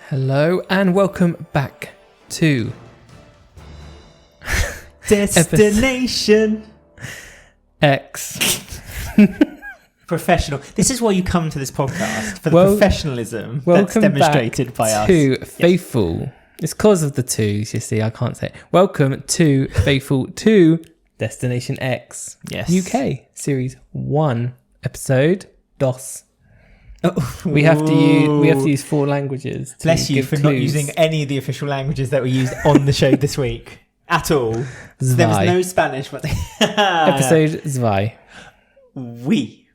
Hello and welcome back to Destination X. Professional. This is why you come to this podcast, for the professionalism that's demonstrated by us. Welcome back to Faithful. It's because of the twos, you see, I can't say it. Welcome to Faithful 2 Destination X. Yes. UK Series 1 Episode DOS. We have to use 4 languages. Bless you for not using any of the official languages that were used on the show this week at all. So there was no Spanish, but Episode 2. Oui.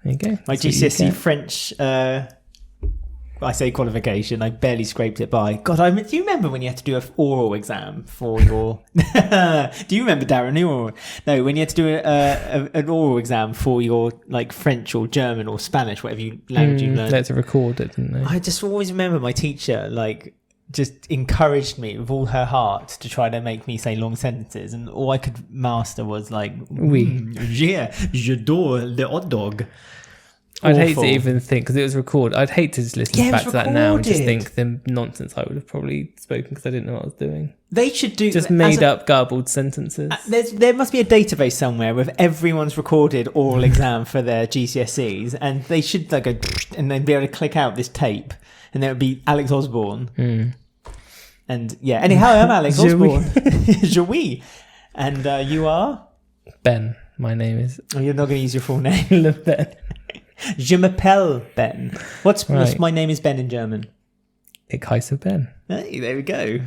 There you go. My GCSE French, I say qualification, I barely scraped it by. God, do you remember when you had to do an oral exam for your... Do you remember, Darren? No, when you had to do an oral exam for your like French or German or Spanish, whatever language you learned. They had to record it, didn't they? I just always remember my teacher like just encouraged me with all her heart to try to make me say long sentences, and all I could master was like, oui. J'adore le hot dog. I'd hate to even think, because it was recorded. I'd hate to just listen back to that now and just think the nonsense I would have probably spoken because I didn't know what I was doing. They should do just made up garbled sentences. There must be a database somewhere with everyone's recorded oral exam for their GCSEs, and they should like go and then be able to click out this tape, and there would be Alex Osborne. And yeah, anyhow, I'm Alex Osborne. Joey, and you are Ben. My name is. Oh, you're not going to use your full name. Ben. Je m'appelle Ben. What's my name is Ben in German? Ich heiße Ben. Hey, there we go.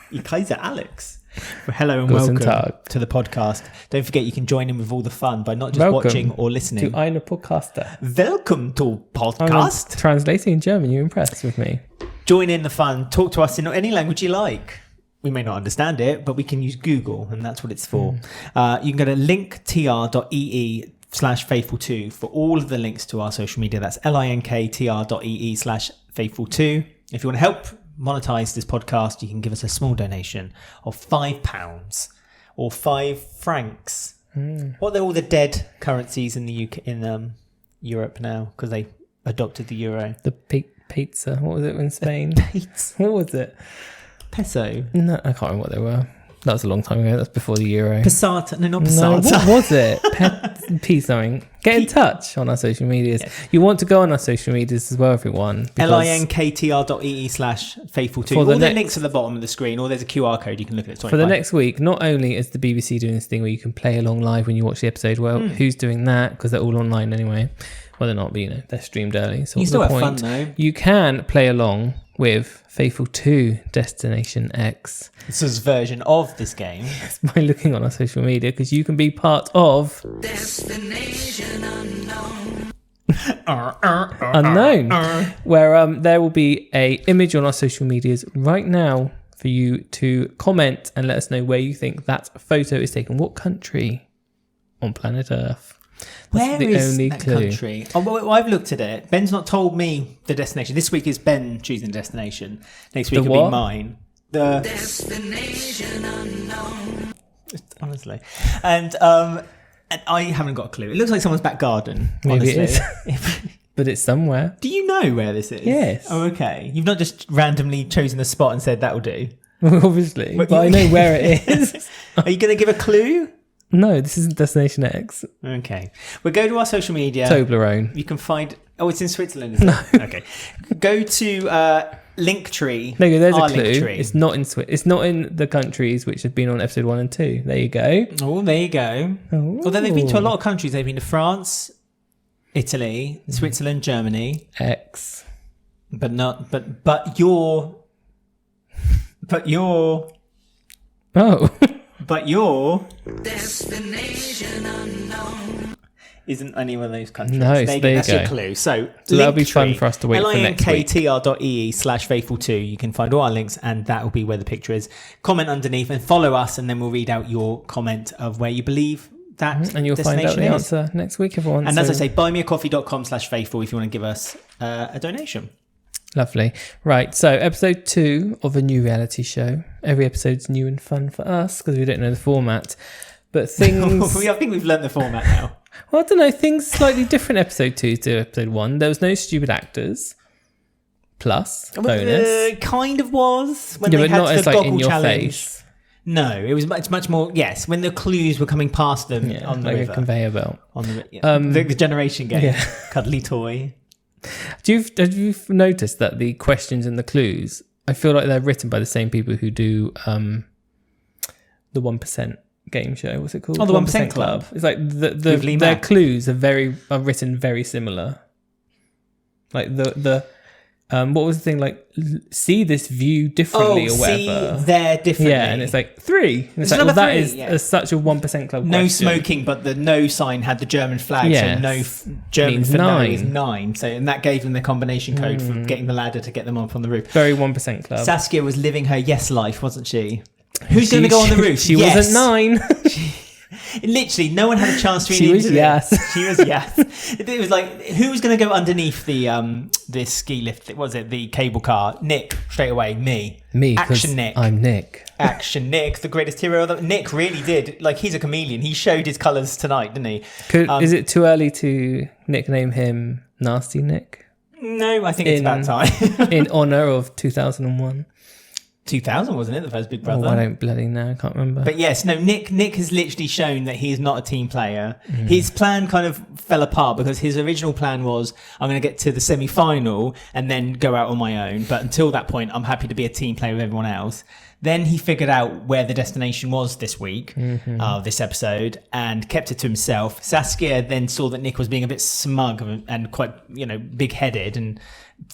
Ich heiße Alex. Well, hello and welcome to the podcast. Don't forget you can join in with all the fun by not just watching or listening. To eine Podcaster. Welcome to podcast. Translating in German, you're impressed with me. Join in the fun. Talk to us in any language you like. We may not understand it, but we can use Google, and that's what it's for. You can go to linktr.ee/faithful2 for all of the links to our social media. That's linktr.ee/faithful2. If you want to help monetize this podcast, you can give us a small donation of £5 or 5 francs. What are all the dead currencies in the UK, in Europe now, because they adopted the euro? The pizza. What was it in Spain? What was it? Peso. No, I can't remember what they were. That was a long time ago. That's before the euro. Passata. No, not passata. No, what was it? P something. Get in touch on our social medias. Yes. You want to go on our social medias as well, everyone. linktr.ee/faithful2. All the links at the bottom of the screen, or there's a QR code you can look at it. For the next week, not only is the BBC doing this thing where you can play along live when you watch the episode, who's doing that? Because they're all online anyway. Well, they're not, but they're streamed early. So you still have fun, though. You can play along with Faithful 2 Destination X. This is a version of this game. It's by looking on our social media, because you can be part of Destination Unknown. Unknown, where there will be a image on our social medias right now for you to comment and let us know where you think that photo is taken. What country on planet Earth? Where is that country? Oh, well, I've looked at it. Ben's not told me the destination. This week is Ben choosing the destination. Next week will be mine. The Destination Unknown. Honestly. And I haven't got a clue. It looks like someone's back garden. Maybe honestly. it is. But it's somewhere. Do you know where this is? Yes. Oh, okay. You've not just randomly chosen a spot and said that'll do? Well, obviously. But I know where it is. Are you going to give a clue? No, this isn't Destination X. Okay. We'll go to our social media. Toblerone. You can find... Oh, it's in Switzerland, isn't it? No. Okay. Go to Linktree. No, there's a clue. Linktree. It's not in It's not in the countries which have been on episode 1 and 2. There you go. Oh, there you go. Oh. Although they've been to a lot of countries. They've been to France, Italy, Switzerland, Germany. X. But your... Oh. But your Destination Unknown isn't any one of those countries. No, there you go. That's your clue. So that'll be fun for us to wait for next week. linktr.ee/faithful2. You can find all our links, and that will be where the picture is. Comment underneath and follow us, and then we'll read out your comment of where you believe that and you'll find out the answer next week, everyone. And as I say, buymeacoffee.com/faithful if you want to give us a donation. Lovely. Right, so episode 2 of a new reality show. Every episode's new and fun for us because we don't know the format. But things... I think we've learned the format now. Well, I don't know. Things slightly different episode 2 to episode 1. There was no stupid actors. plus bonus. Kind of was when Yeah, they but had not the as like goggle in your challenge. face. No, it was much more. Yes, when the clues were coming past them Yeah, on the like river, a conveyor belt. on the generation game, yeah. cuddly toy. Have you noticed that the questions and the clues, I feel like they're written by the same people who do the 1% game show. What's it called? Oh, the 1% Club. It's like With Lee their Mack. clues are written very similar. Like the what was the thing, like see this view differently or whatever. See there differently. Yeah, and it's like 3. And it's like, number well, that 3, is yeah. such a 1% club. No question. smoking, but the no sign had the German flag, Yes. so German Means for no 9. is 9. So, and that gave them the combination code for getting the ladder to get them up on the roof. Very 1% club. Saskia was living her yes life, wasn't she? Who's going to go on the roof? She Yes. wasn't 9. Literally, no one had a chance to She read was into yes. it. She was yes. It was like, who was going to go underneath the this ski lift? What was it, the cable car? Nick, straight away. Me. Me, 'cause Action Nick. I'm Nick. Action Nick, the greatest hero. Nick really did. Like, he's a chameleon. He showed his colours tonight, didn't he? Is it too early to nickname him Nasty Nick No, I think it's about time. in honour of 2001? 2000, wasn't it? The first Big Oh, Brother. I don't bloody know. I can't remember. But yes, no, Nick has literally shown that he is not a team player. His plan kind of fell apart because his original plan was, I'm going to get to the semi-final and then go out on my own. But until that point, I'm happy to be a team player with everyone else. Then he figured out where the destination was this week, this episode, and kept it to himself. Saskia then saw that Nick was being a bit smug and quite, big-headed and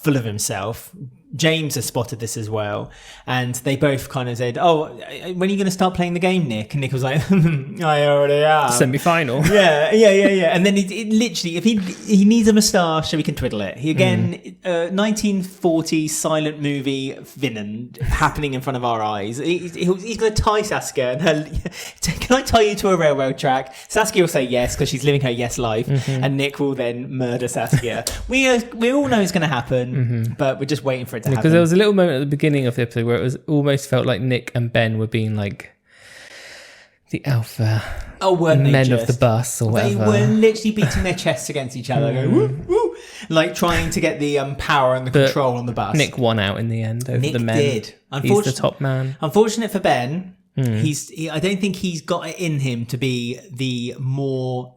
full of himself. James has spotted this as well, and they both kind of said, "Oh, when are you going to start playing the game, Nick?" And Nick was like, "I already am." Semi-final. Yeah. And then it literally, if he needs a moustache so he can twiddle it. He again, 1940s silent movie villain happening in front of our eyes. He's going to tie Saskia and her. Can I tie you to a railroad track? Saskia will say yes because she's living her yes life, and Nick will then murder Saskia. We all know it's going to happen, but we're just waiting for it to happen. Because there was a little moment at the beginning of the episode where it was almost felt like Nick and Ben were being like the alpha men of the bus or whatever. They were literally beating their chests against each other, going, woo, woo, like trying to get the power and the control on the bus. Nick won out in the end over Nick the men. did. He's the top man. Unfortunate for Ben, I don't think he's got it in him to be the more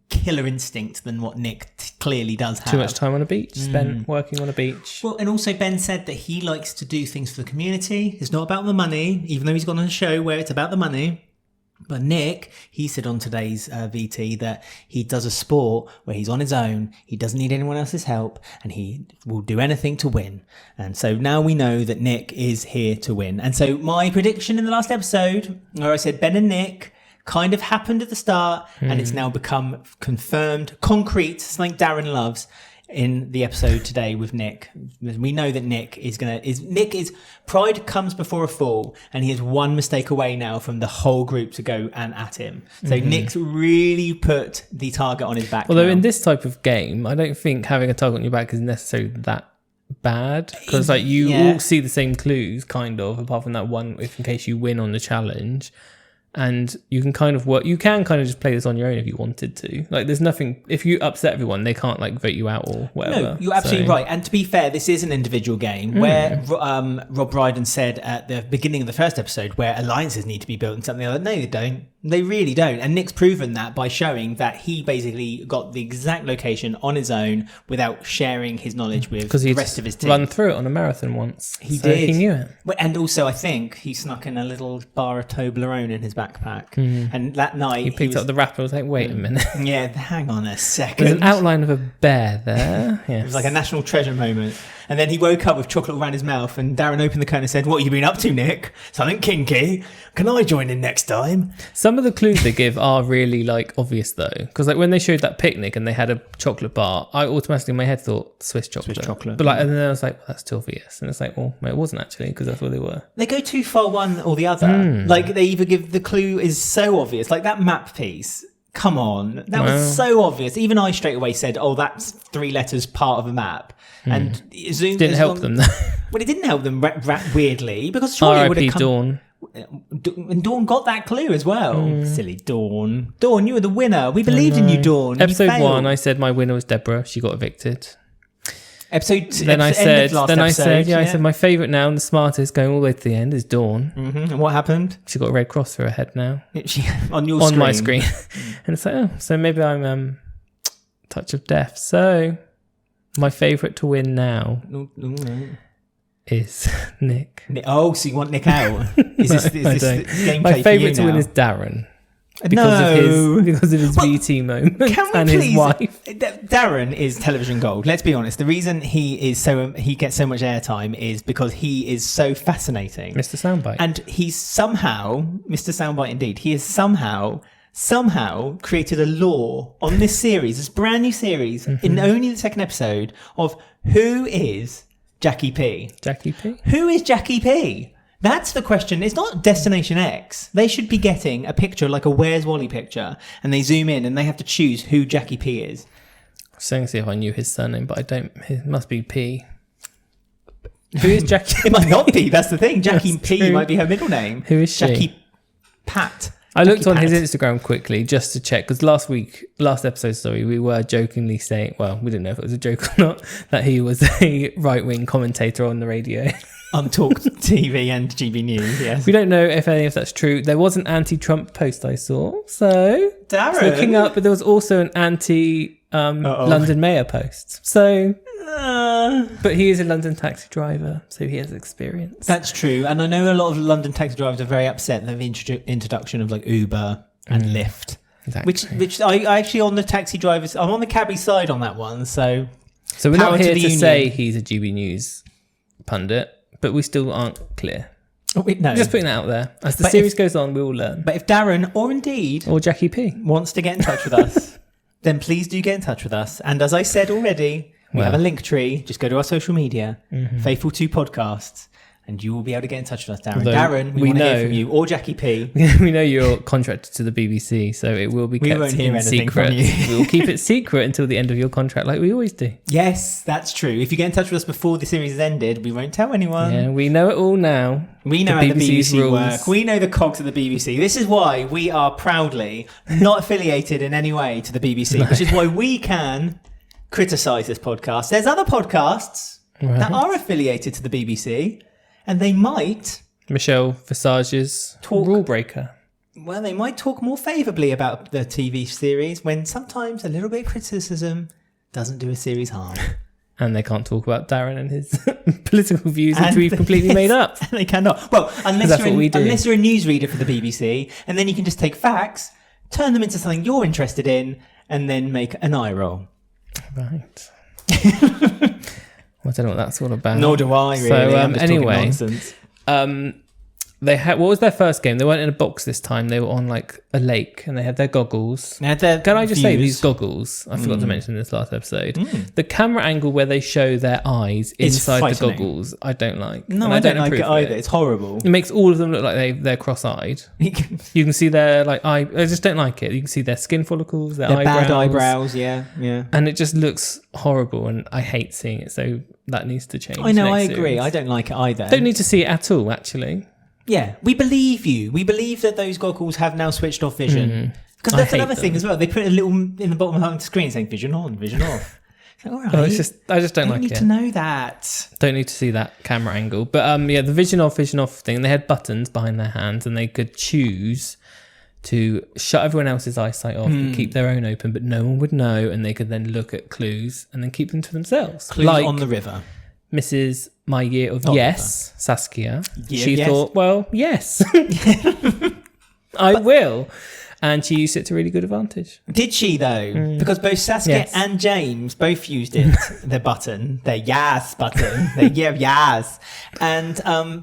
killer instinct than what Nick clearly does have. Too much time on a beach, spent working on a beach. Well, and also Ben said that he likes to do things for the community. It's not about the money, even though he's gone on a show where it's about the money. But Nick, he said on today's VT that he does a sport where he's on his own, he doesn't need anyone else's help, and he will do anything to win. And so now we know that Nick is here to win. And so my prediction in the last episode, where I said Ben and Nick kind of happened at the start, and it's now become confirmed, concrete, something Darren loves, in the episode today with Nick. We know that Nick is pride comes before a fall, and he is one mistake away now from the whole group to go and at him. So Nick's really put the target on his back. Although now. in this type of game, I don't think having a target on your back is necessarily that bad, because like you all see the same clues kind of, apart from that one if in case you win on the challenge. And you can kind of just play this on your own if you wanted to. Like, there's nothing, if you upset everyone, they can't like vote you out or whatever. No, you're absolutely right. And to be fair, this is an individual game where Rob Brydon said at the beginning of the first episode where alliances need to be built and something like that. No, they don't. They really don't. And Nick's proven that by showing that he basically got the exact location on his own without sharing his knowledge with the rest of his team. Run through it on a marathon once. He did. He knew it. And also, I think he snuck in a little bar of Toblerone in his backpack. And that night He picked up the wrapper and was like, wait a minute. Yeah, hang on a second. There's an outline of a bear there. Yes. It was like a national treasure moment. And then he woke up with chocolate around his mouth, and Darren opened the curtain and said, "What have you been up to, Nick? Something kinky? Can I join in next time?" Some of the clues they give are really like obvious though, because like when they showed that picnic and they had a chocolate bar, I automatically in my head thought Swiss chocolate. But like, and then I was like, well, that's too obvious, and it's like, well, it wasn't actually, because that's what they were. They go too far one or the other. Like, they either give the clue is so obvious, like that map piece. Come on, that was so obvious. Even I straight away said, "Oh, that's 3 letters part of a map," and it zoomed. Didn't help them though. Well, it didn't help them weirdly, because surely it would have come. Dawn. And Dawn got that clue as well. Silly Dawn. Dawn, you were the winner. We believed in you, Dawn. Episode You failed. 1, I said my winner was Deborah. She got evicted. Then I said, I said my favourite now and the smartest going all the way to the end is Dawn. And what happened? She got a red cross through her head now. On my screen. And it's like, oh, so maybe I'm touch of death. So my favourite to win now is Nick. Oh, so you want Nick out? Is this gameplay? My favourite to now? win is Darren. Because of his VT moment and his wife. Darren is television gold. Let's be honest. The reason he gets so much airtime is because he is so fascinating, Mr. Soundbite, and he's somehow Mr. Soundbite. Indeed, he has somehow created a law on this series, this brand new series, in only the second episode of who is Jackie P. Jackie P. Who is Jackie P? That's the question. It's not Destination X. They should be getting a picture like a Where's Wally picture, and they zoom in and they have to choose who Jackie P is. I was saying to see if I knew his surname, but I don't. It must be P. Who is Jackie? It might not be. That's the thing. Jackie That's P true. might be her middle name. Who is she? Jackie Pat. I looked on his Instagram quickly just to check because last episode, we were jokingly saying, well, we didn't know if it was a joke or not, that he was a right-wing commentator on the radio. On Talk TV and GB News, yes. We don't know if any of that's true. There was an anti-Trump post I saw, so Darren. looking up, but there was also an anti-London Mayor post. So, but he is a London taxi driver, so he has experience. That's true, and I know a lot of London taxi drivers are very upset at the introduction of like Uber and Lyft. Exactly. Which I actually on the taxi drivers, I'm on the cabbie side on that one. So we're not here to say he's a GB News pundit. But we still aren't clear. No. Just putting that out there. As the series goes on, we will learn. But if Darren, or Jackie P, wants to get in touch with us, then please do get in touch with us. And as I said already, we have a link tree. Just go to our social media, Faithful 2 Podcasts, and you will be able to get in touch with us, Darren. Although Darren, we want to hear from you, or Jackie P. We know you're contracted to the BBC, so it will be kept in secret. We will keep it secret until the end of your contract, like we always do. Yes, that's true. If you get in touch with us before the series has ended, we won't tell anyone. Yeah, we know it all now. We know how the BBC work. We know the cogs of the BBC. This is why we are proudly not affiliated in any way to the BBC, which is why we can criticise this podcast. There's other podcasts that are affiliated to the BBC, and they might... Michelle Visage's Rule Breaker. Well, they might talk more favourably about the TV series when sometimes a little bit of criticism doesn't do a series harm. And they can't talk about Darren and his political views, which we've completely made up. They cannot. Well, unless you're a newsreader for the BBC, and then you can just take facts, turn them into something you're interested in, and then make an eye roll. Right. I don't know what that's all about. Nor do I, really. So, I'm just anyway, nonsense. what was their first game? They weren't in a box this time. They were on like a lake and they had their goggles. Can I just say these goggles? I forgot to mention this last episode. The camera angle where they show their eyes inside the goggles, I don't like. No, I don't like it either. It's horrible. It makes all of them look like they're cross-eyed. You can see their I just don't like it. You can see their skin follicles, their eyebrows. Bad eyebrows, yeah. And it just looks horrible, and I hate seeing it. So that needs to change. I know, I agree. I don't like it either. Don't need to see it at all, actually. Yeah, we believe you. We believe that those goggles have now switched off vision. Because that's another thing as well. They put a little in the bottom of the screen saying vision on, vision off. Like, all right. I just don't like it. Need to know that. Don't need to see that camera angle. But the vision off thing. They had buttons behind their hands, and they could choose to shut everyone else's eyesight off and keep their own open, but no one would know, and they could then look at clues and then keep them to themselves. Clues like on the river. Mrs. My Year of Yes, Saskia. She yes. thought, well, yes, I will. And she used it to really good advantage. Did she, though? Because both Saskia and James both used it, their button, their Yas button, their Yas. And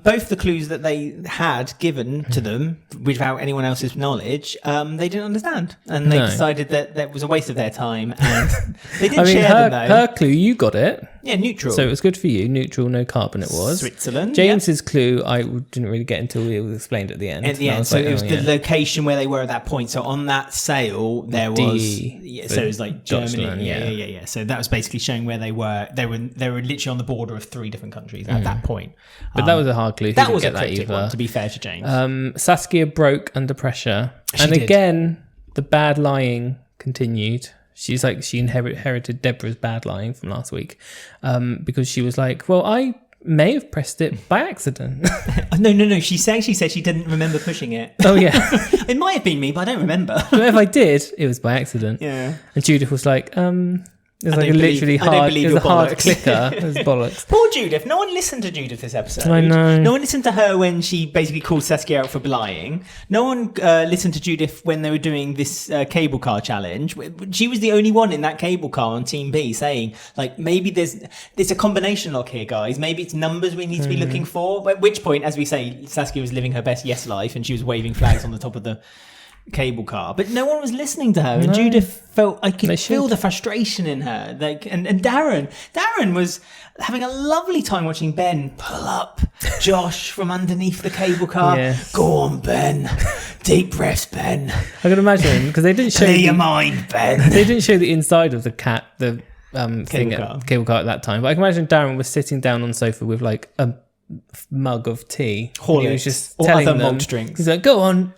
both the clues that they had given to them, without anyone else's knowledge, they didn't understand. And they decided that was a waste of their time. And they didn't share them, though. Her clue, you got it. Yeah, neutral. So it was good for you. Neutral, no carbon it was. Switzerland. James's clue, I didn't really get until it was explained at the end. At the end. So it was the location where they were at that point. So on that sail, there was... so it was like Germany. Yeah. So that was basically showing where they were. They were literally on the border of 3 different countries at that point. But that was a hard clue. That was a cryptic one, to be fair to James. Saskia broke under pressure. And again, the bad lying continued. She's like, she inherited Deborah's bad line from last week, because she was like, well, I may have pressed it by accident. No. She said she didn't remember pushing it. Oh yeah. It might have been me, but I don't remember. But if I did, it was by accident. Yeah. And Judith was like, it was I like a don't literally believe- I don't hard. believe It was a your hard bollocks. clicker. It was bollocks. Poor Judith. No one listened to Judith this episode. I know. No one listened to her when she basically called Saskia out for lying. No one listened to Judith when they were doing this cable car challenge. She was the only one in that cable car on Team B saying, like, maybe there's a combination lock here, guys. Maybe it's numbers we need to be looking for. At which point, as we say, Saskia was living her best yes life and she was waving flags on the top of the cable car, but no one was listening to her, and Judith felt I could feel the frustration in her. Like, and Darren was having a lovely time watching Ben pull up Josh from underneath the cable car. Yes. Go on, Ben. Deep breaths, Ben. I can imagine, because they didn't show Clear your mind, Ben. they didn't show the inside of the cable car at that time. But I can imagine Darren was sitting down on the sofa with like a mug of tea. And he was just or telling other them, malt drinks. he's like, go on,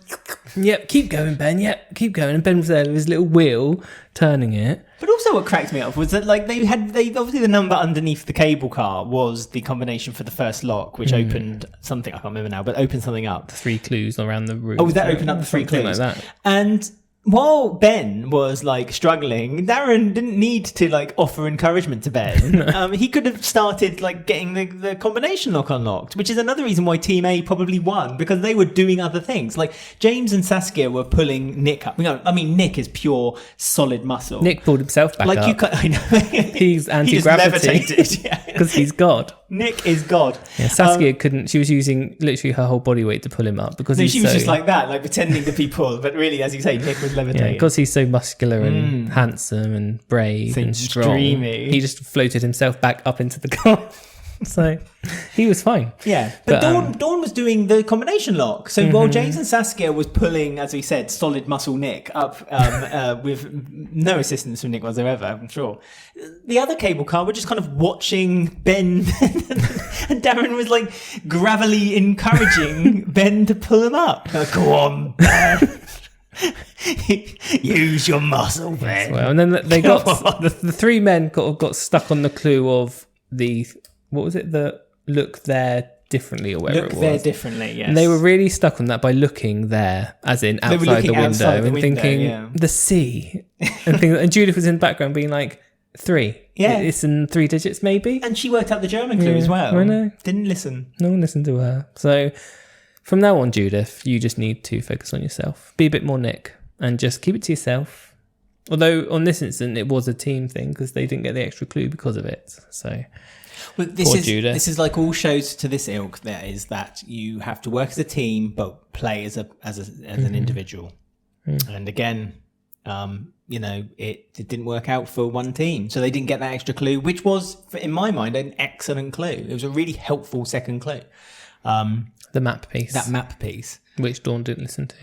yep, keep going, Ben, yep, keep going. And Ben was there with his little wheel turning it. But also what cracked me up was that like they obviously the number underneath the cable car was the combination for the first lock, which opened something, I can't remember now, but opened something up. 3 clues around the room. Oh, that opened up the 3 Something clues. like that. And while Ben was like struggling, Darren didn't need to like offer encouragement to Ben. He could have started like getting the combination lock unlocked, which is another reason why Team A probably won, because they were doing other things. Like James and Saskia were pulling Nick up. I mean, Nick is pure solid muscle. Nick pulled himself back like up. you can't, I know. He's He just anti-gravity. levitated. Yeah. Because he's God. Nick is God. Yeah, Saskia couldn't. She was using literally her whole body weight to pull him up because No, he's she was so, just like that, like pretending to be pulled, but really, as you say, Nick was levitating. because he's so muscular and handsome and brave So and strong. dreamy. He just floated himself back up into the car. So he was fine. Yeah, but But, Dawn was doing the combination lock. So while James and Saskia was pulling, as we said, solid muscle Nick up with no assistance from Nick whatsoever, I'm sure, the other cable car were just kind of watching Ben, and Darren was like gravelly encouraging Ben to pull him up. Like, go on, Ben. Use your muscle, Ben. Well, and then they got the 3 men got stuck on the clue of the, what was it, the look there differently or whatever Look it was. there differently, yes. And they were really stuck on that by looking there, as in were outside the looking window, outside the and window, thinking yeah. the sea, and Judith was in the background being like 3. Yeah. It's in 3 digits maybe. And she worked out the German clue as well. I know. Didn't listen. No one listened to her. So from now on, Judith, you just need to focus on yourself. Be a bit more Nick and just keep it to yourself. Although on this instance, it was a team thing because they didn't get the extra clue because of it. So Well, Poor Judith. this is like all shows to this ilk. There is that you have to work as a team, but play as an individual. And again, it didn't work out for one team, so they didn't get that extra clue, which was, in my mind, an excellent clue. It was a really helpful second clue. the map piece, That map piece. which Dawn didn't listen to.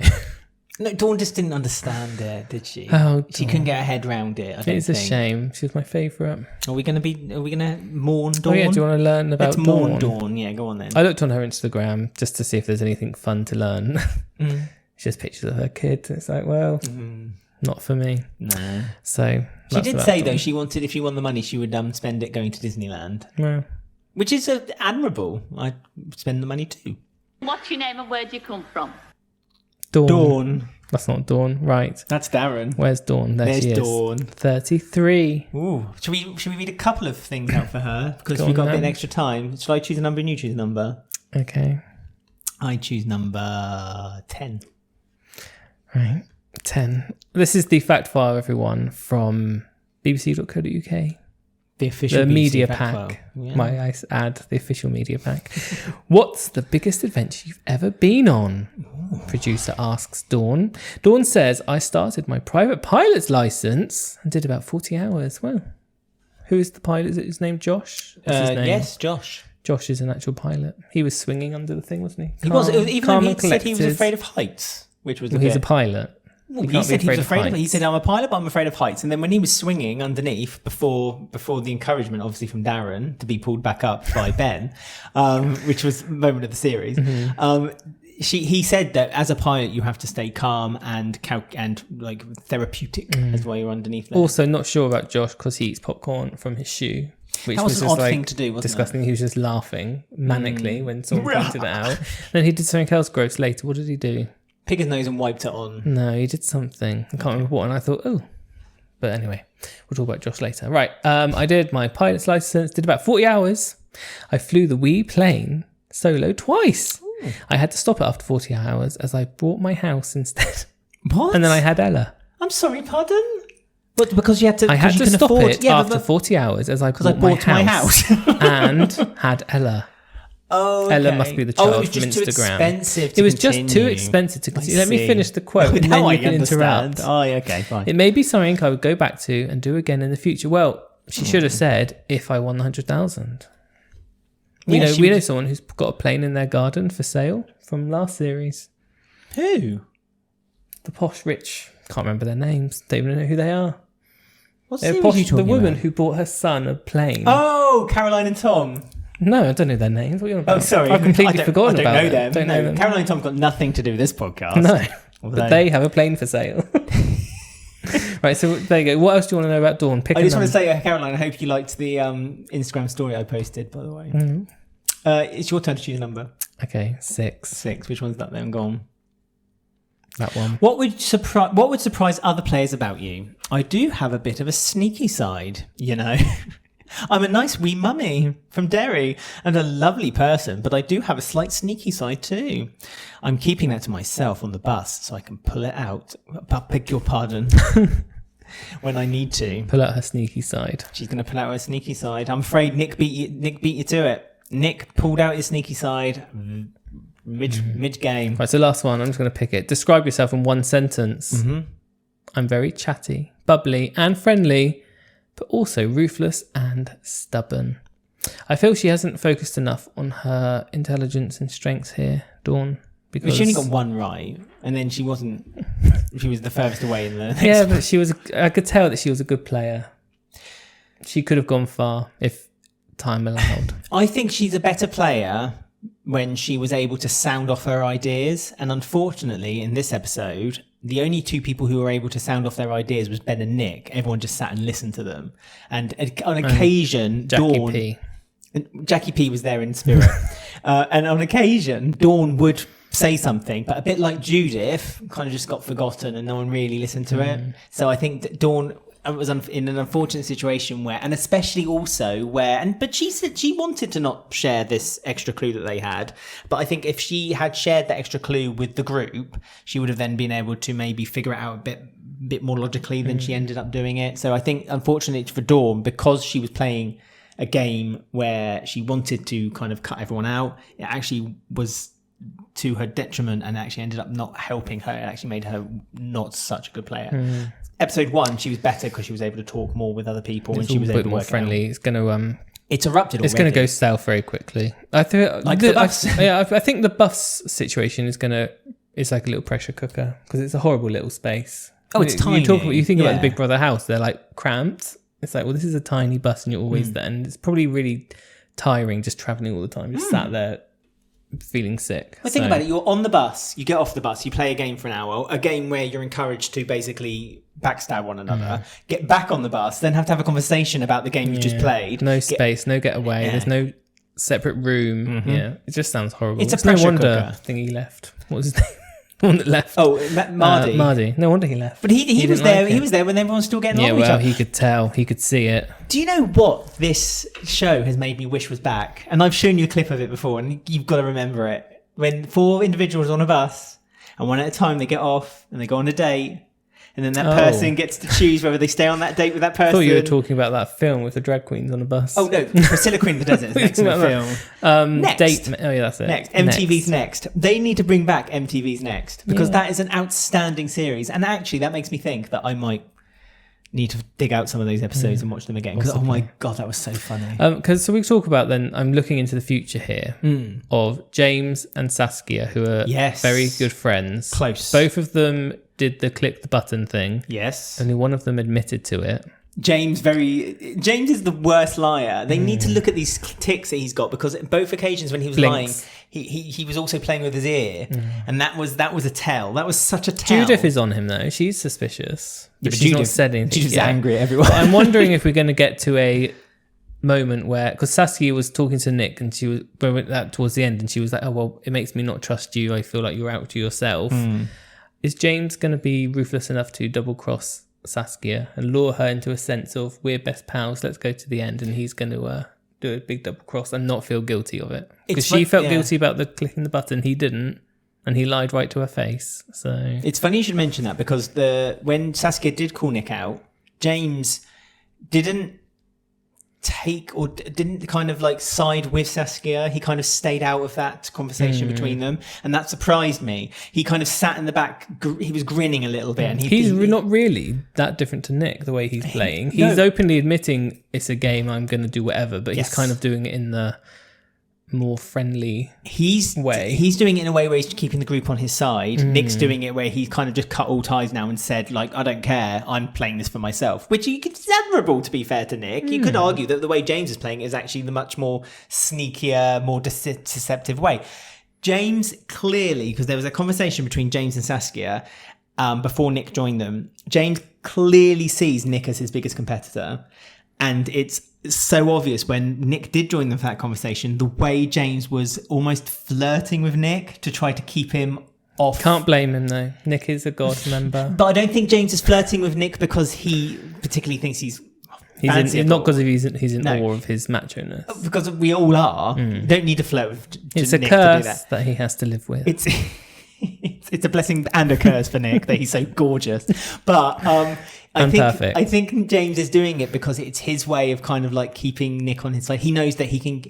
No, Dawn just didn't understand it, did she? Oh, she couldn't get her head round it. I don't It's a think. shame. She was my favourite. Are we gonna mourn Dawn? Oh yeah, do you want to learn about Let's mourn Dawn? Dawn. Yeah, go on then. I looked on her Instagram just to see if there's anything fun to learn. It's just pictures of her kid. It's like, well, not for me. No. So She that's did about say Dawn. though she wanted, if she won the money, she would spend it going to Disneyland, Well, which is admirable. I'd spend the money too. What's your name and where do you come from? Dawn. That's not Dawn, right? That's Darren. Where's Dawn? There she is. Dawn. 33. Ooh, should we read a couple of things out for her because Go we've on got a bit then. extra time? Shall I choose a number and you choose a number? Okay, I choose number 10. right. 10. This is the fact file, everyone, from bbc.co.uk. The official The BBC media fact pack. file. Yeah. Might I add the official media pack? What's the biggest adventure you've ever been on? Producer asks Dawn. Dawn says, I started my private pilot's license and did about 40 hours. Well, who is the pilot? Is it his name Josh? What's his name? Yes, Josh. Josh is an actual pilot. He was swinging under the thing, wasn't he? He was, Calm- even calm though he and said he was collected. afraid of heights, which was Well, he's a pilot. Well, You he can't be said he was of afraid of it. heights. He said, I'm a pilot, but I'm afraid of heights. And then when he was swinging underneath, before the encouragement, obviously, from Darren to be pulled back up by Ben, which was the moment of the series, he said that as a pilot you have to stay calm and like therapeutic as while you're underneath there. Also, not sure about Josh because he eats popcorn from his shoe, which That was was an just odd like thing to do, wasn't disgusting. He was just laughing manically when someone pointed it out. Then he did something else gross later. What did he do? Pick his nose and wiped it on. No, he did something. I can't remember what. And I thought, oh. But anyway, we'll talk about Josh later. Right. I did my pilot's license, did about 40 hours. I flew the wee plane solo twice. Ooh. I had to stop it after 40 hours as I bought my house instead. What? And then I had Ella. I'm sorry, pardon? But because you had to... I had you to can stop afford, it yeah, after 40 hours as I bought my house. And had Ella. Oh, okay. Ella must be the child it was just from too Instagram. expensive to It was just too continue. expensive to continue. Let me see. finish the quote and Now then I you can understand. interrupt. Oh, yeah, okay, fine. It may be something I would go back to and do again in the future. Well, she should have said if I won 100,000. We know someone who's got a plane in their garden for sale from last series. Who? The posh rich. Can't remember their names. Don't even know who they are. What They're series posh, are you talking the woman about? who bought her son a plane. Oh, Caroline and Tom. No, I don't know their names. What are you on about? Oh, sorry. I've completely forgotten I don't about know them. them. Don't know them. Caroline and Tom got nothing to do with this podcast. No, Although- but they have a plane for sale. Right, so there you go. What else do you want to know about Dawn? Pick I a just want to number. say, Caroline, I hope you liked the Instagram story I posted, by the way. Mm-hmm. It's your turn to choose a number. Okay, 6. 6. Which one's that then? Go on. That one. What would surprise other players about you? I do have a bit of a sneaky side, you know. I'm a nice wee mummy from Derry and a lovely person, but I do have a slight sneaky side too. I'm keeping that to myself on the bus so I can pull it out. I beg your pardon. When I need to. Pull out her sneaky side. She's going to pull out her sneaky side. I'm afraid Nick beat you to it. Nick pulled out his sneaky side mid game. Right, so last one. I'm just going to pick it. Describe yourself in one sentence. Mm-hmm. I'm very chatty, bubbly and friendly, but also ruthless and stubborn. I feel she hasn't focused enough on her intelligence and strengths here, Dawn. Because She only got one right, and then she wasn't. She was the furthest away in the next yeah, but she was. I could tell that she was a good player. She could have gone far if time allowed. I think she's a better player when she was able to sound off her ideas. And unfortunately, in this episode, the only two people who were able to sound off their ideas was Ben and Nick. Everyone just sat and listened to them. And on occasion, Jackie P was there in spirit. And on occasion, Dawn would say something, but a bit like Judith, kind of just got forgotten and no one really listened to it. So I think that Dawn was in an unfortunate situation where, and especially also where, but she said she wanted to not share this extra clue that they had. But I think if she had shared that extra clue with the group, she would have then been able to maybe figure it out a bit more logically than she ended up doing it. So I think, unfortunately for Dawn, because she was playing a game where she wanted to kind of cut everyone out, it actually was to her detriment and actually ended up not helping her. It actually made her not such a good player. Episode 1, she was better because she was able to talk more with other people and she was able to more work friendly. Out. It's going to It's erupted. It's going to go south very quickly. I think Like the Buffs. I think the Buffs situation is like a little pressure cooker because it's a horrible little space. Oh, it's tiny. You think about Yeah. the Big Brother house, they're like cramped. It's like, well, this is a tiny bus and you're always there, and it's probably really tiring just traveling all the time, just sat there feeling sick. But think about it, you're on the bus, you get off the bus, you play a game for an hour, a game where you're encouraged to basically backstab one another, get back on the bus, then have to have a conversation about the game you just played. No space, no getaway. There's no separate room. Yeah, it just sounds horrible. It's a no pressure wonder cooker. Thingy left. What was his name? The one that left. Oh, Mardy. Mardy. No wonder he left. But he was didn't there. like He it. was there when everyone was still getting Yeah, along with each well, other. he could tell. He could see it. Do you know what this show has made me wish was back? And I've shown you a clip of it before, and you've got to remember it. When 4 individuals on a bus, and one at a time they get off and they go on a date, and then that person gets to choose whether they stay on that date with that person. I thought you were talking about that film with the drag queens on a bus. Oh no, Priscilla Queen of the Desert is next in the film. Next. Date. Oh yeah, that's it. Next, MTV's Next. They need to bring back MTV's Next because that is an outstanding series, and actually that makes me think that I might need to dig out some of those episodes and watch them again because oh my god, that was so funny. Because so we talk about then. I'm looking into the future here of James and Saskia, who are very good friends. Close. Both of them did the click the button thing. Yes. Only one of them admitted to it. James is the worst liar. They need to look at these tics that he's got, because at both occasions when he was lying, he was also playing with his ear, and that was a tell. That was such a tell. Judith is on him though. She's suspicious. Yeah, but she's not Judith, said anything. Judith's yet. angry at everyone. But I'm wondering if we're going to get to a moment where, because Saskia was talking to Nick, and she was towards the end, and she was like, "Oh well, it makes me not trust you. I feel like you're out to yourself." Is James going to be ruthless enough to double cross Saskia and lure her into a sense of we're best pals, let's go to the end, and he's going to do a big double cross and not feel guilty of it? Because she felt guilty about the clicking the button, he didn't, and he lied right to her face. So it's funny you should mention that, because when Saskia did call Nick out, James didn't didn't kind of like side with Saskia. He kind of stayed out of that conversation between them, and that surprised me. He kind of sat in the back. He was grinning a little bit, and he's not really that different to Nick the way he's playing. He's openly admitting it's a game, I'm going to do whatever, but he's kind of doing it in the more friendly way. He's doing it in a way where he's keeping the group on his side. Nick's doing it where he's kind of just cut all ties now and said, like, I don't care, I'm playing this for myself, which is admirable, to be fair to Nick. You could argue that the way James is playing is actually the much more sneakier, more deceptive way. James clearly, because there was a conversation between James and Saskia before Nick joined them, James clearly sees Nick as his biggest competitor. And it's so obvious when Nick did join them for that conversation, the way James was almost flirting with Nick to try to keep him off. Can't blame him though. Nick is a God member. But I don't think James is flirting with Nick because he particularly thinks he's not because he's in awe of his macho-ness. Because we all are. Don't need to flirt with it's Nick a curse to do that. that he has to live with. It's a blessing and a curse for Nick that he's so gorgeous. But I think James is doing it because it's his way of kind of like keeping Nick on his side. He knows that he can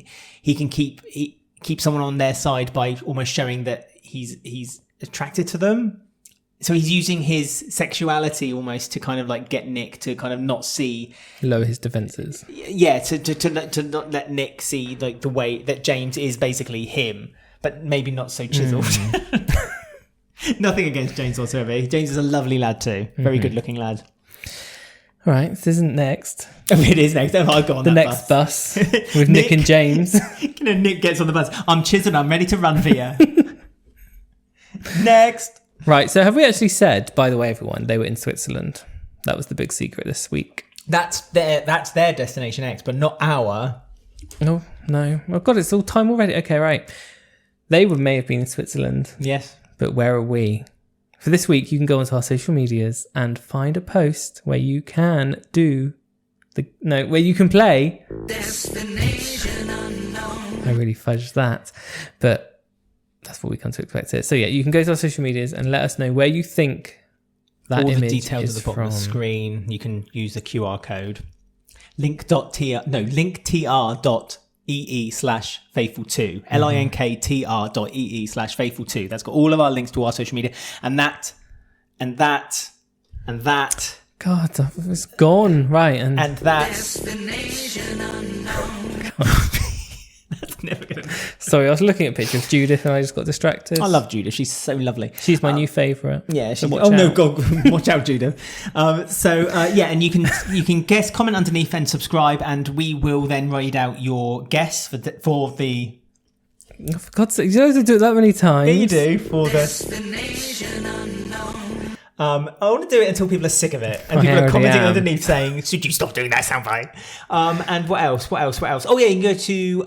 keep someone on their side by almost showing that he's attracted to them. So he's using his sexuality almost to kind of like get Nick to kind of not see, lower his defenses. Yeah, to not let Nick see like the way that James is basically him, but maybe not so chiseled. Nothing against James whatsoever. James is a lovely lad too. Very good looking lad. All right, this isn't next. Oh, it is next. Oh, I'll go on the that next bus with Nick and James. Nick gets on the bus. I'm chiseled. I'm ready to run for you. Next. Right. So have we actually said, by the way, everyone, they were in Switzerland? That was the big secret this week. That's their Destination X, but not our. Oh, no. Oh, God, it's all time already. Okay, right. They may have been in Switzerland. Yes. But where are we? For this week, you can go onto our social medias and find a post where you can where you can play Destination Unknown. I really fudged that, but that's what we come to expect here. So yeah, you can go to our social medias and let us know where you think that all image the details is at the bottom of the from. screen. You can use the QR code linktr.ee/faithful2 linktr.ee/faithful2. That's got all of our links to our social media, and that God, it's gone. Right, and that Destination Unknown. that's never gonna. Sorry, I was looking at a picture of Judith and I just got distracted. I love Judith. She's so lovely. She's my new favourite. Yeah. So no, God, watch out, Judith. And you can guess, comment underneath, and subscribe, and we will then read out your guess for the. Oh, for God's sake, you don't have to do it that many times. Yeah, you do for the. Destination Unknown. I want to do it until people are sick of it, and people are commenting underneath saying, "Should you stop doing that soundbite?" And what else? Oh yeah, you can go to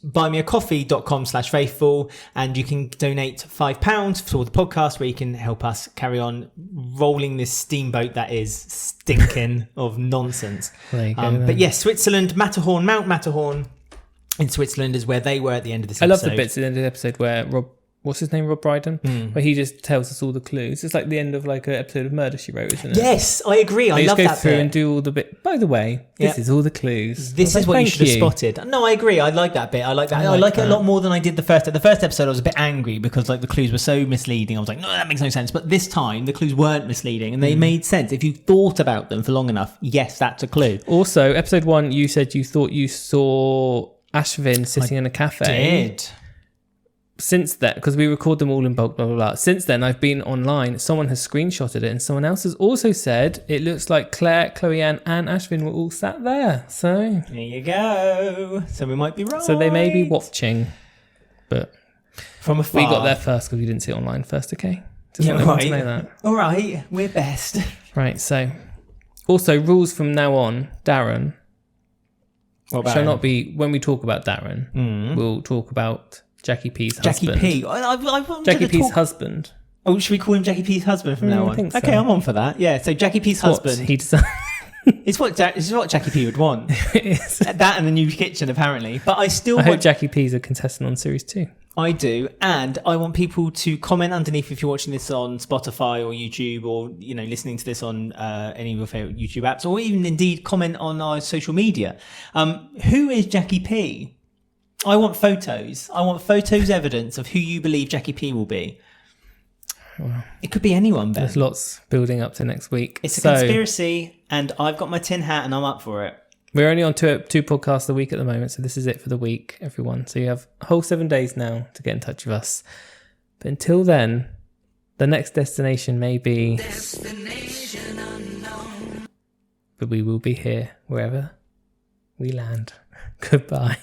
buymeacoffee.com/faithful, and you can donate £5 for the podcast, where you can help us carry on rolling this steamboat that is stinking of nonsense. There you go, but yes, Switzerland, Mount Matterhorn in Switzerland is where they were at the end of this episode. I love the bits at the end of the episode where Rob Brydon, where he just tells us all the clues. It's like the end of like an episode of Murder, She Wrote, isn't it? Yes, I agree. I love that bit. They just go through and do all the bit. By the way, this is all the clues. This is what you should have spotted. No, I agree. I like that bit. I like that. I like it a lot more than I did the first episode. I was a bit angry because like the clues were so misleading. I was like, no, that makes no sense. But this time the clues weren't misleading and they made sense. If you thought about them for long enough, yes, that's a clue. Also, episode 1, you said you thought you saw Ashvin sitting in a cafe. I did. since then, because we record them all in bulk, blah, blah, blah. Since then, I've been online. Someone has screenshotted it, and someone else has also said it looks like Claire, Chloe Ann, and Ashvin were all sat there. So There you go. So we might be right. so they may be watching, but from afar. we got there first because we didn't see it online first. Okay, just Yeah, want everyone to right. know that. All right, we're best. Right. So also rules from now on, Darren. What about Shall him? not be when we talk about Darren. We'll talk about Jackie P's Jackie husband. P. I wanted Jackie to P's talk- husband. Oh, should we call him Jackie P's husband from now I on? think so. Okay, I'm on for that. Yeah. So Jackie P's What husband. he designed. It's what Jackie P would want. That and a new kitchen, apparently. But I still I hope want. Jackie P's a contestant on series 2. I do, and I want people to comment underneath if you're watching this on Spotify or YouTube, or listening to this on any of your favorite YouTube apps, or even indeed comment on our social media. Who is Jackie P? I want photos. I want photos evidence of who you believe Jackie P will be. It could be anyone, Ben. There's lots building up to next week. It's a So, conspiracy, and I've got my tin hat, and I'm up for it. we're only on two podcasts a week at the moment, so this is it for the week, everyone. So you have a whole 7 days now to get in touch with us. But until then, the next destination may be... Destination unknown. But we will be here wherever we land. Goodbye.